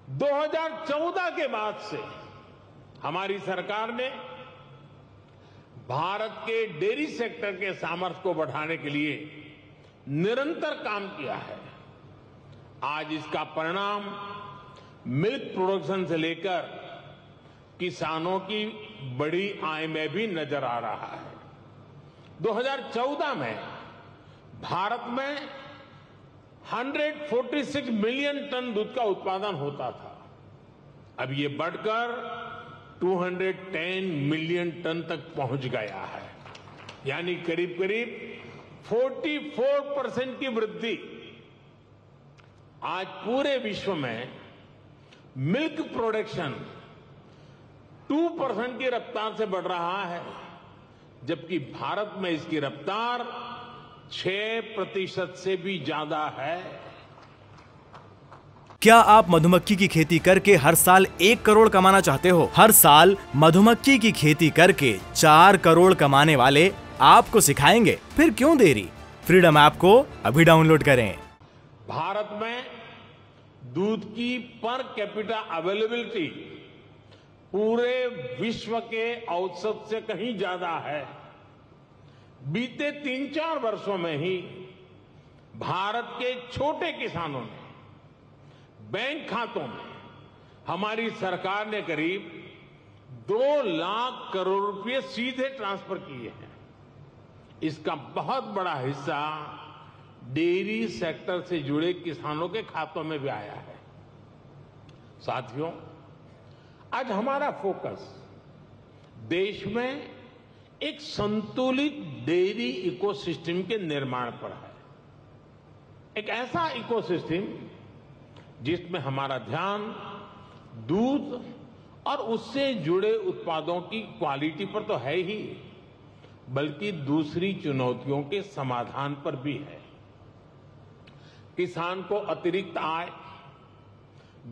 2014 के बाद से हमारी सरकार ने भारत के डेयरी सेक्टर के सामर्थ्य को बढ़ाने के लिए निरंतर काम किया है। आज इसका परिणाम मिल्क प्रोडक्शन से लेकर किसानों की बड़ी आय में भी नजर आ रहा है। 2014 में भारत में 146 मिलियन टन दूध का उत्पादन होता था। अब ये बढ़कर 210 मिलियन टन तक पहुंच गया है, यानी करीब करीब 44% की वृद्धि। आज पूरे विश्व में मिल्क प्रोडक्शन 2% की रफ्तार से बढ़ रहा है, जबकि भारत में इसकी रफ्तार 6% से भी ज्यादा है। क्या आप मधुमक्खी की खेती करके हर साल 1 करोड़ कमाना चाहते हो? हर साल मधुमक्खी की खेती करके 4 करोड़ कमाने वाले आपको सिखाएंगे। फिर क्यों देरी? फ्रीडम ऐप को अभी डाउनलोड करें। भारत में दूध की पर कैपिटा अवेलेबिलिटी पूरे विश्व के औसत से कहीं ज्यादा है। बीते 3-4 वर्षों में ही भारत के छोटे किसानों ने बैंक खातों में हमारी सरकार ने करीब 2 लाख करोड़ रुपए सीधे ट्रांसफर किए हैं। इसका बहुत बड़ा हिस्सा डेयरी सेक्टर से जुड़े किसानों के खातों में भी आया है। साथियों, आज हमारा फोकस देश में एक संतुलित डेयरी इकोसिस्टम के निर्माण पर है। एक ऐसा इकोसिस्टम जिसमें हमारा ध्यान दूध और उससे जुड़े उत्पादों की क्वालिटी पर तो है ही, बल्कि दूसरी चुनौतियों के समाधान पर भी है। किसान को अतिरिक्त आय,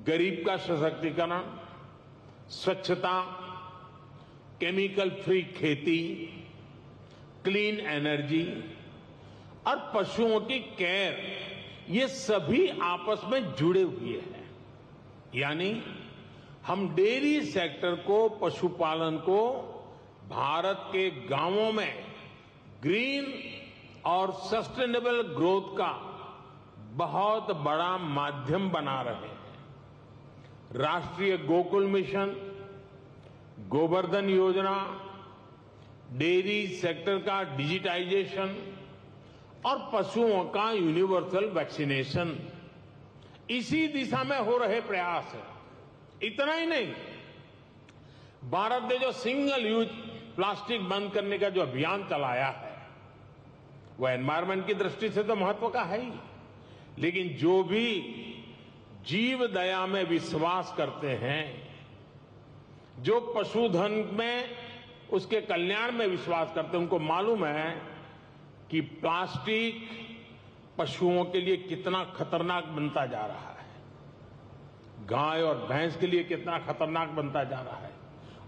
गरीब का सशक्तिकरण, स्वच्छता, केमिकल फ्री खेती, क्लीन एनर्जी और पशुओं की केयर, ये सभी आपस में जुड़े हुए हैं। यानी हम डेयरी सेक्टर को, पशुपालन को भारत के गांवों में ग्रीन और सस्टेनेबल ग्रोथ का बहुत बड़ा माध्यम बना रहे हैं। राष्ट्रीय गोकुल मिशन, गोवर्धन योजना, डेयरी सेक्टर का डिजिटाइजेशन और पशुओं का यूनिवर्सल वैक्सीनेशन, इसी दिशा में हो रहे प्रयास है। इतना ही नहीं, भारत ने जो सिंगल यूज प्लास्टिक बंद करने का जो अभियान चलाया है, वह एनवायरमेंट की दृष्टि से तो महत्व का है ही, लेकिन जो भी जीव दया में विश्वास करते हैं, जो पशुधन में उसके कल्याण में विश्वास करते हैं, उनको मालूम है कि प्लास्टिक पशुओं के लिए कितना खतरनाक बनता जा रहा है, गाय और भैंस के लिए कितना खतरनाक बनता जा रहा है।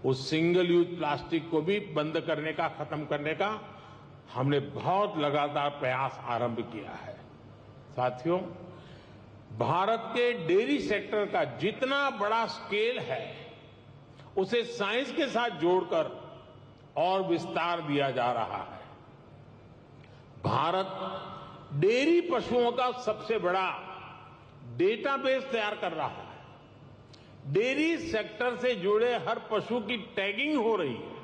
उस सिंगल यूज प्लास्टिक को भी बंद करने का, खत्म करने का हमने बहुत लगातार प्रयास आरंभ किया है। साथियों, भारत के डेयरी सेक्टर का जितना बड़ा स्केल है, उसे साइंस के साथ जोड़कर और विस्तार दिया जा रहा है। भारत डेयरी पशुओं का सबसे बड़ा डेटाबेस तैयार कर रहा है। डेयरी सेक्टर से जुड़े हर पशु की टैगिंग हो रही है।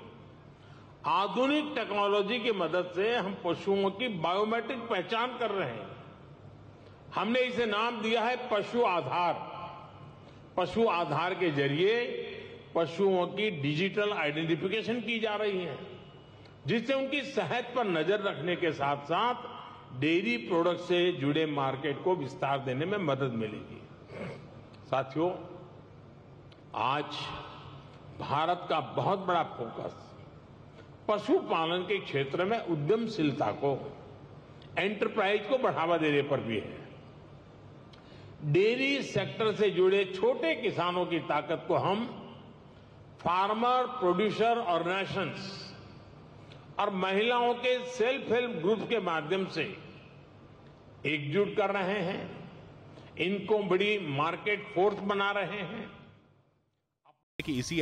आधुनिक टेक्नोलॉजी की मदद से हम पशुओं की बायोमेट्रिक पहचान कर रहे हैं। हमने इसे नाम दिया है पशु आधार। पशु आधार के जरिए पशुओं की डिजिटल आइडेंटिफिकेशन की जा रही है, जिससे उनकी सेहत पर नजर रखने के साथ साथ डेयरी प्रोडक्ट से जुड़े मार्केट को विस्तार देने में मदद मिलेगी। साथियों, आज भारत का बहुत बड़ा फोकस पशुपालन के क्षेत्र में उद्यमशीलता को, एंटरप्राइज को बढ़ावा देने पर भी है। डेयरी सेक्टर से जुड़े छोटे किसानों की ताकत को हम फार्मर प्रोड्यूसर ऑर्गेनाइजेशंस और महिलाओं के सेल्फ हेल्प ग्रुप के माध्यम से एकजुट कर रहे हैं। इनको बड़ी मार्केट फोर्स बना रहे हैं कि इसी